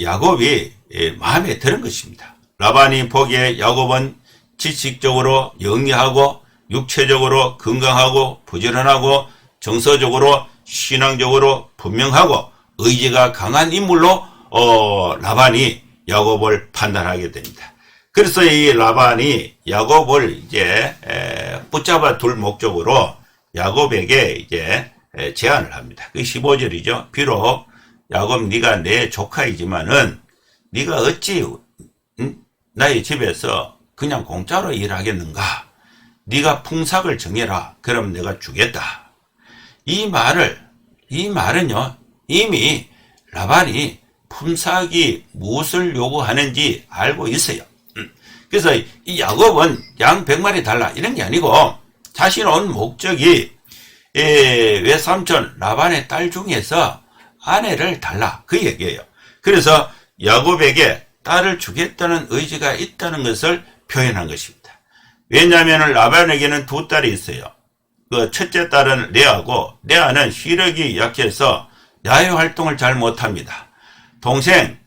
야곱이 마음에 드는 것입니다. 라반이 보기에 야곱은 지식적으로 영리하고 육체적으로 건강하고 부지런하고 정서적으로 신앙적으로 분명하고 의지가 강한 인물로 라반이 야곱을 판단하게 됩니다. 그래서 이 라반이 야곱을 이제 붙잡아 둘 목적으로 야곱에게 이제 제안을 합니다. 그 15절이죠. 비록 야곱 네가 내 조카이지만은 네가 어찌 나의 집에서 그냥 공짜로 일하겠는가? 네가 풍삭을 정해라. 그럼 내가 주겠다. 이 말은요, 이미 라반이 품삯이 무엇을 요구하는지 알고 있어요. 그래서 이 야곱은 양 100마리 달라 이런 게 아니고 자신 온 목적이 외삼촌 라반의 딸 중에서 아내를 달라, 그 얘기예요. 그래서 야곱에게 딸을 주겠다는 의지가 있다는 것을 표현한 것입니다. 왜냐하면 라반에게는 두 딸이 있어요. 그 첫째 딸은 레아고, 레아는 시력이 약해서 야외 활동을 잘 못합니다. 동생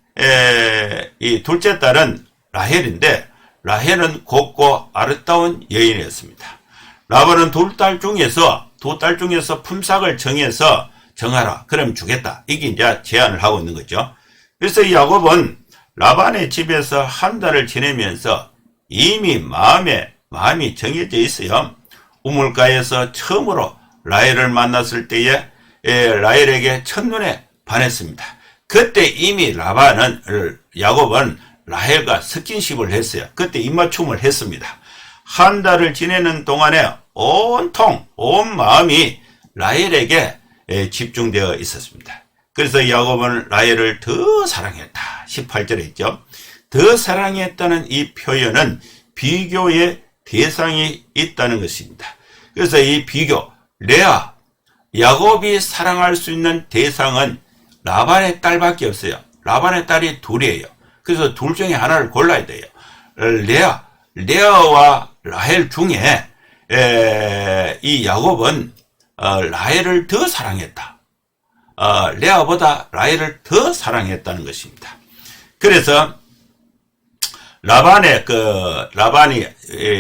이 둘째 딸은 라헬인데, 라헬은 곱고 아름다운 여인이었습니다. 라반은 두 딸 중에서 품삯을 정하라, 그럼 주겠다, 이게 이제 제안을 하고 있는 거죠. 그래서 이 야곱은 라반의 집에서 한 달을 지내면서 이미 마음이 정해져 있어요. 우물가에서 처음으로 라헬을 만났을 때에 라헬에게 첫눈에 반했습니다. 그때 이미 야곱은 라헬과 스킨십을 했어요. 그때 입맞춤을 했습니다. 한 달을 지내는 동안에 온 마음이 라헬에게 집중되어 있었습니다. 그래서 야곱은 라헬을 더 사랑했다. 18절에 있죠. 더 사랑했다는 이 표현은 비교의 대상이 있다는 것입니다. 그래서 이 비교, 레아, 야곱이 사랑할 수 있는 대상은 라반의 딸밖에 없어요. 라반의 딸이 둘이에요. 그래서 둘 중에 하나를 골라야 돼요. 레아와 라헬 중에 이 야곱은 라헬을 더 사랑했다. 레아보다 라헬을 더 사랑했다는 것입니다. 그래서 라반이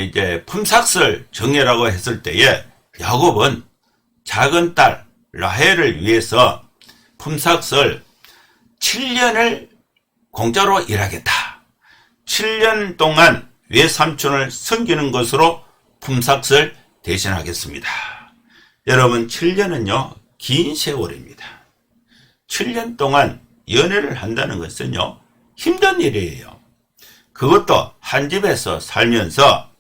이제 품삯을 정해라고 했을 때에 야곱은 작은 딸 라헬을 위해서 품삯을 7년을 공짜로 일하겠다. 7년 동안 외삼촌을 섬기는 것으로 품삯을 대신하겠습니다. 여러분, 7년은요, 긴 세월입니다. 7년 동안 연애를 한다는 것은요, 힘든 일이에요. 그것도 한 집에서 살면서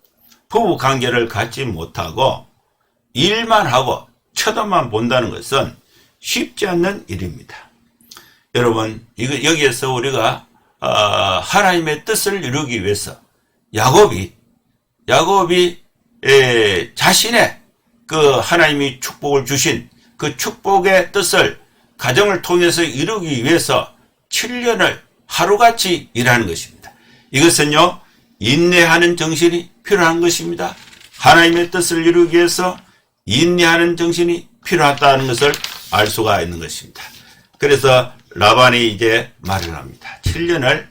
부부 관계를 갖지 못하고 일만 하고 쳐다만 본다는 것은 쉽지 않는 일입니다. 여러분, 여기에서 우리가 하나님의 뜻을 이루기 위해서 야곱이 자신의 그 하나님이 축복을 주신 그 축복의 뜻을 가정을 통해서 이루기 위해서 7년을 하루같이 일하는 것입니다. 이것은요, 인내하는 정신이 필요한 것입니다. 하나님의 뜻을 이루기 위해서 인내하는 정신이 필요하다는 것을 알 수가 있는 것입니다. 그래서 라반이 이제 말을 합니다. 7년을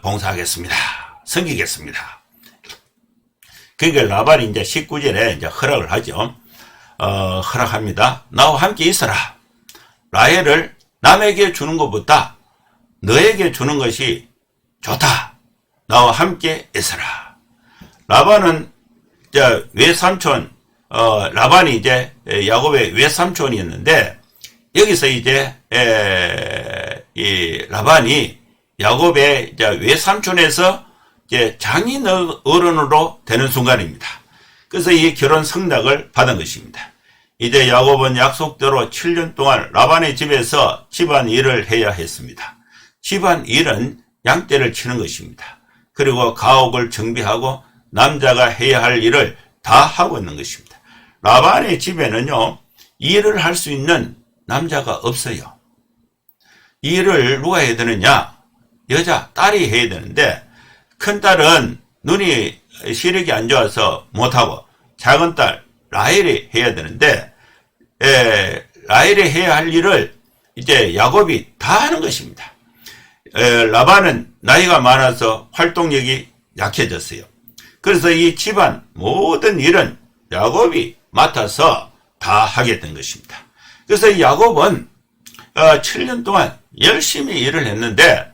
봉사하겠습니다. 섬기겠습니다. 그러니까 라반이 이제 19절에 이제 허락을 하죠. 허락합니다. 나와 함께 있어라. 라헬을 남에게 주는 것보다 너에게 주는 것이 좋다. 나와 함께 있어라. 라반은 이제 외삼촌, 라반이 이제 야곱의 외삼촌이었는데, 여기서 이제 이 라반이 야곱의 이제 외삼촌에서 이제 장인 어른으로 되는 순간입니다. 그래서 이 결혼 승낙을 받은 것입니다. 이제 야곱은 약속대로 7년 동안 라반의 집에서 집안 일을 해야 했습니다. 집안 일은 양떼를 치는 것입니다. 그리고 가옥을 정비하고 남자가 해야 할 일을 다 하고 있는 것입니다. 라반의 집에는요, 일을 할 수 있는 남자가 없어요. 일을 누가 해야 되느냐? 딸이 해야 되는데, 큰 딸은 눈이 시력이 안 좋아서 못하고, 작은 딸 라헬이 해야 되는데, 라헬이 해야 할 일을 이제 야곱이 다 하는 것입니다. 라반은 나이가 많아서 활동력이 약해졌어요. 그래서 이 집안 모든 일은 야곱이 맡아서 다 하게 된 것입니다. 그래서 야곱은 7년 동안 열심히 일을 했는데,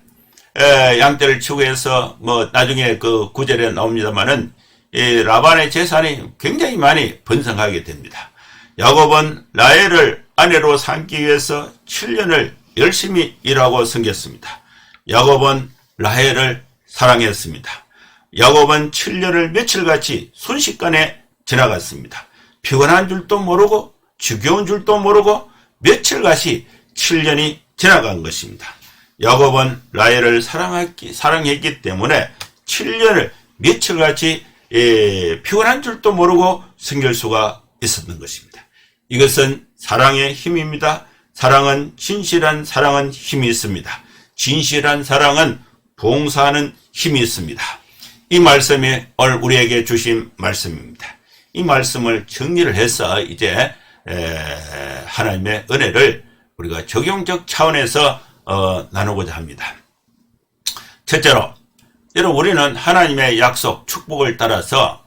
양떼를 치고 해서 나중에 그 9절에 나옵니다만은 이 라반의 재산이 굉장히 많이 번성하게 됩니다. 야곱은 라헬을 아내로 삼기 위해서 7년을 열심히 일하고 섬겼습니다. 야곱은 라헬을 사랑했습니다. 야곱은 7년을 며칠같이 순식간에 지나갔습니다. 피곤한 줄도 모르고 지겨운 줄도 모르고 며칠같이 7년이 지나간 것입니다. 야곱은 라헬을 사랑했기 때문에 7년을 며칠같이 피곤한 줄도 모르고 섬길 수가 있었던 것입니다. 이것은 사랑의 힘입니다. 사랑은 진실한 사랑은 힘이 있습니다. 진실한 사랑은 봉사하는 힘이 있습니다. 이 말씀이 오늘 우리에게 주신 말씀입니다. 이 말씀을 정리를 해서 이제 하나님의 은혜를 우리가 적용적 차원에서 나누고자 합니다. 첫째로, 여러분, 우리는 하나님의 약속, 축복을 따라서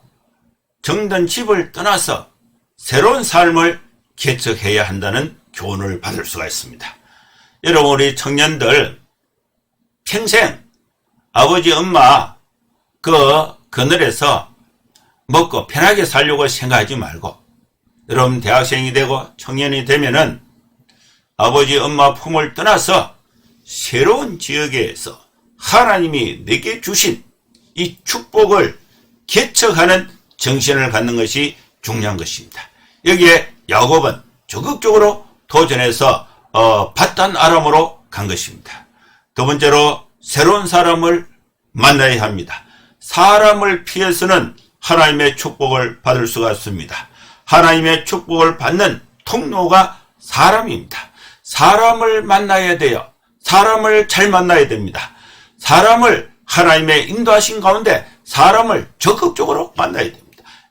정든 집을 떠나서 새로운 삶을 개척해야 한다는 교훈을 받을 수가 있습니다. 여러분, 우리 청년들 평생 아버지 엄마 그늘에서 먹고 편하게 살려고 생각하지 말고, 여러분 대학생이 되고 청년이 되면은 아버지 엄마 품을 떠나서 새로운 지역에서 하나님이 내게 주신 이 축복을 개척하는 정신을 갖는 것이 중요한 것입니다. 여기에 야곱은 적극적으로 도전해서 바단 아람으로 간 것입니다. 두 번째로, 새로운 사람을 만나야 합니다. 사람을 피해서는 하나님의 축복을 받을 수가 없습니다. 하나님의 축복을 받는 통로가 사람입니다. 사람을 만나야 돼요. 사람을 잘 만나야 됩니다. 사람을 하나님의 인도하신 가운데 사람을 적극적으로 만나야 됩니다.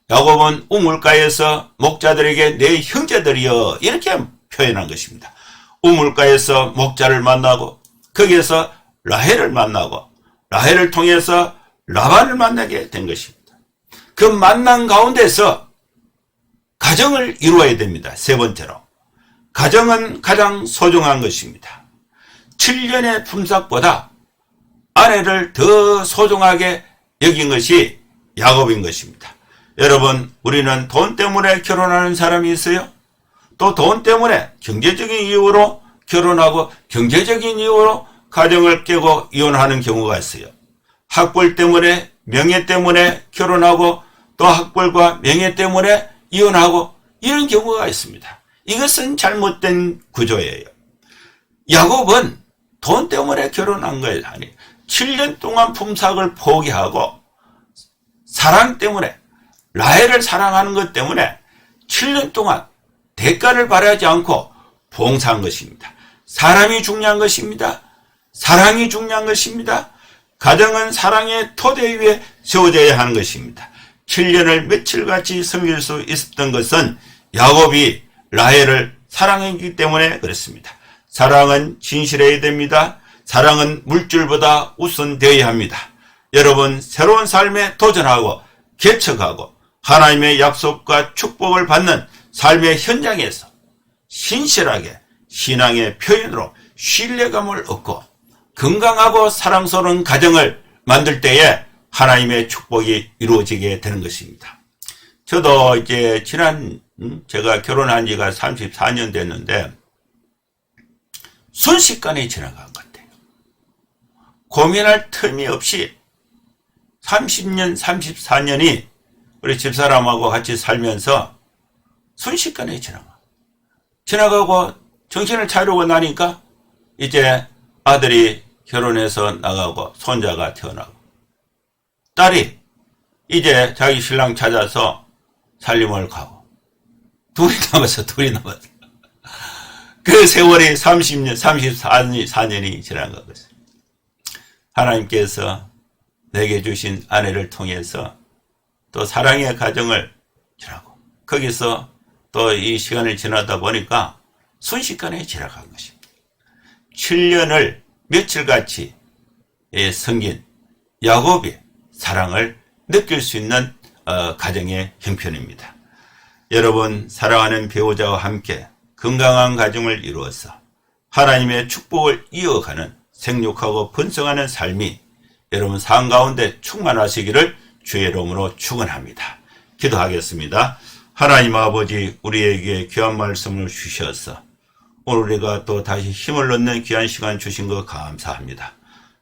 야곱은 우물가에서 목자들에게 내 형제들이여 이렇게 표현한 것입니다. 우물가에서 목자를 만나고 거기에서 라헬을 만나고 라헬을 통해서 라반을 만나게 된 것입니다. 그 만남 가운데서 가정을 이루어야 됩니다. 세 번째로, 가정은 가장 소중한 것입니다. 7년의 품삯보다 아내를 더 소중하게 여긴 것이 야곱인 것입니다. 여러분, 우리는 돈 때문에 결혼하는 사람이 있어요. 또 돈 때문에 경제적인 이유로 결혼하고 경제적인 이유로 가정을 깨고 이혼하는 경우가 있어요. 학벌 때문에, 명예 때문에 결혼하고 또 학벌과 명예 때문에 이혼하고 이런 경우가 있습니다. 이것은 잘못된 구조예요. 야곱은 돈 때문에 결혼한 거예요. 아니, 7년 동안 품삯을 포기하고 사랑 때문에, 라헬을 사랑하는 것 때문에 7년 동안 대가를 바라지 않고 봉사한 것입니다. 사람이 중요한 것입니다. 사랑이 중요한 것입니다. 가정은 사랑의 토대 위에 세워져야 하는 것입니다. 7년을 며칠같이 섬길 수 있었던 것은 야곱이 라헬을 사랑했기 때문에 그렇습니다. 사랑은 진실해야 됩니다. 사랑은 물질보다 우선되어야 합니다. 여러분, 새로운 삶에 도전하고 개척하고 하나님의 약속과 축복을 받는 삶의 현장에서 신실하게 신앙의 표현으로 신뢰감을 얻고 건강하고 사랑스러운 가정을 만들 때에 하나님의 축복이 이루어지게 되는 것입니다. 저도 이제 제가 결혼한 지가 34년 됐는데 순식간에 지나간 것 같아요. 고민할 틈이 없이 30년, 34년이 우리 집사람하고 같이 살면서 순식간에 지나가고 정신을 차리고 나니까 이제 아들이 결혼해서 나가고 손자가 태어나고 딸이 이제 자기 신랑 찾아서 살림을 가고 둘이 남았어. 그 세월이 30년, 34년이 지난 거거든요. 하나님께서 내게 주신 아내를 통해서 또 사랑의 가정을 지나고 거기서 또 이 시간을 지나다 보니까 순식간에 지나간 것입니다. 7년을 며칠같이 섬긴 야곱의 사랑을 느낄 수 있는 가정의 형편입니다. 여러분, 사랑하는 배우자와 함께 건강한 가정을 이루어서 하나님의 축복을 이어가는 생육하고 번성하는 삶이 여러분 삶 가운데 충만하시기를 주의 이름으로 축원합니다. 기도하겠습니다. 하나님 아버지, 우리에게 귀한 말씀을 주셔서 오늘 우리가 또 다시 힘을 얻는 귀한 시간 주신 것 감사합니다.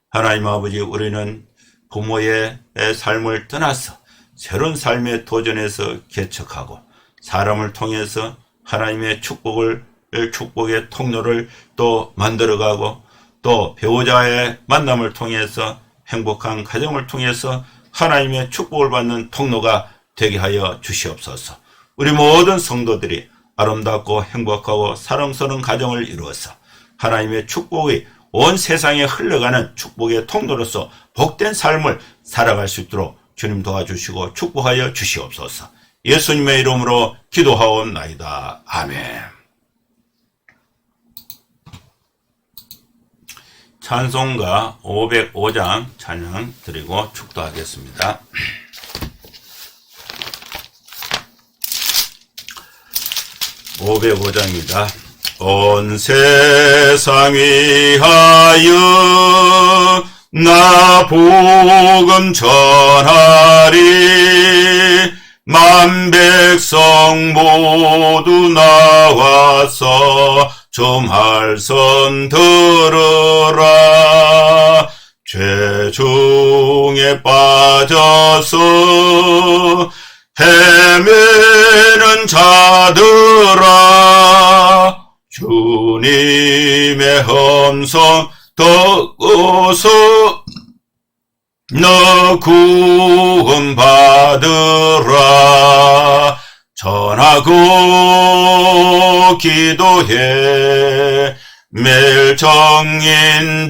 하나님 아버지, 우리는 부모의 삶을 떠나서 새로운 삶에 도전해서 개척하고 사람을 통해서 하나님의 축복의 통로를 또 만들어가고 또 배우자의 만남을 통해서 행복한 가정을 통해서 하나님의 축복을 받는 통로가 되게 하여 주시옵소서. 우리 모든 성도들이 아름답고 행복하고 사랑스러운 가정을 이루어서 하나님의 축복이 온 세상에 흘러가는 축복의 통로로서 복된 삶을 살아갈 수 있도록 주님 도와주시고 축복하여 주시옵소서. 예수님의 이름으로 기도하옵나이다. 아멘. 찬송가 505장 찬양 드리고 축도하겠습니다. 505장입니다. 온 세상 위하여 나 복음 전하리. 만 백성 모두 나와서 좀 할선 들으라. 죄 중에 빠져서 헤매는 자들아, 주님의 음성 듣고서 너 구원 받으라. 전하고 기도해 매일 정인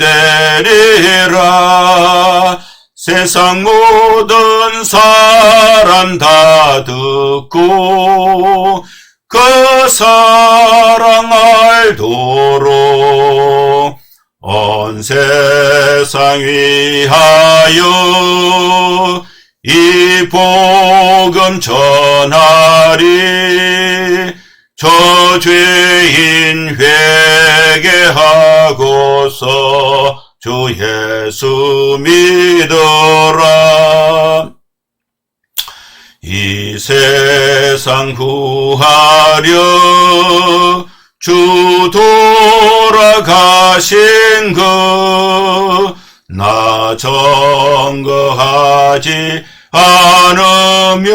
되리라. 세상 모든 사람 다 듣고 그 사랑 알도록 온 세상 위하여 이 복음 전하리. 저 죄인 회개하고서 주 예수 믿어라. 이 세상 구하려 주 돌아가신 그 나 증거하지 않으면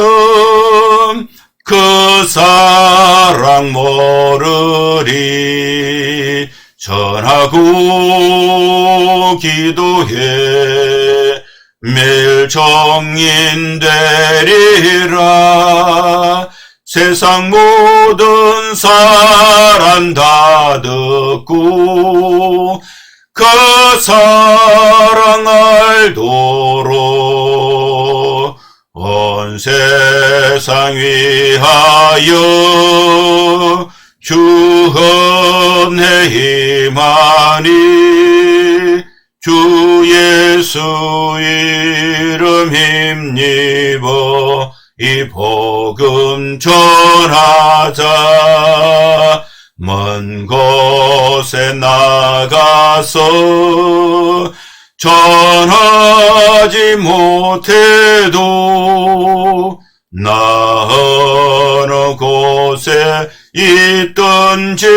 그 사랑 모르리. 전하고 기도해 매일 정인 되리라. 세상 모든 사람 다 듣고 그 사랑 알도록 온 세상 위하여 주 은혜 임하니. 주 예수 이름 힘입어 이 복음 전하자. 먼 곳에 나가서 전하지 못해도 나 어느 곳에 있든지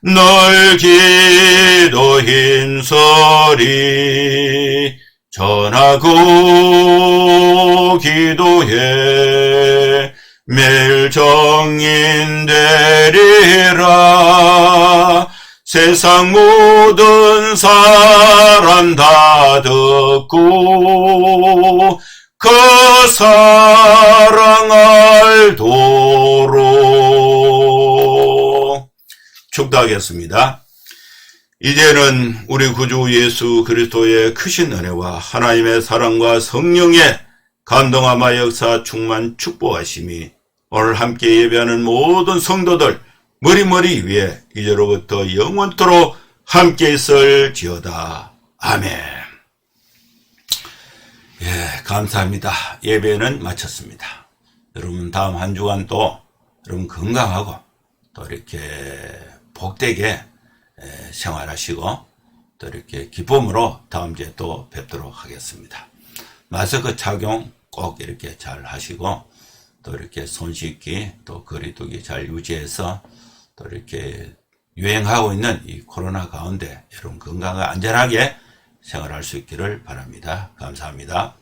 널 기도 힘쓰리. 전하고 기도해 매일 정인 되리라. 세상 모든 사람 다 듣고 그 사랑 알도록. 축도하겠습니다. 이제는 우리 구주 예수 그리스도의 크신 은혜와 하나님의 사랑과 성령의 감동함과 역사 충만 축복하심이 오늘 함께 예배하는 모든 성도들 머리머리 위에 이제로부터 영원토록 함께 있을지어다. 아멘. 예, 감사합니다. 예배는 마쳤습니다. 여러분 다음 한 주간 또 여러분 건강하고 또 이렇게 복되게 생활하시고 또 이렇게 기쁨으로 다음 주에 또 뵙도록 하겠습니다. 마스크 착용 꼭 이렇게 잘 하시고 또 이렇게 손 씻기 또 거리두기 잘 유지해서 또 이렇게 유행하고 있는 이 코로나 가운데 여러분 건강하게 안전하게 생활할 수 있기를 바랍니다. 감사합니다.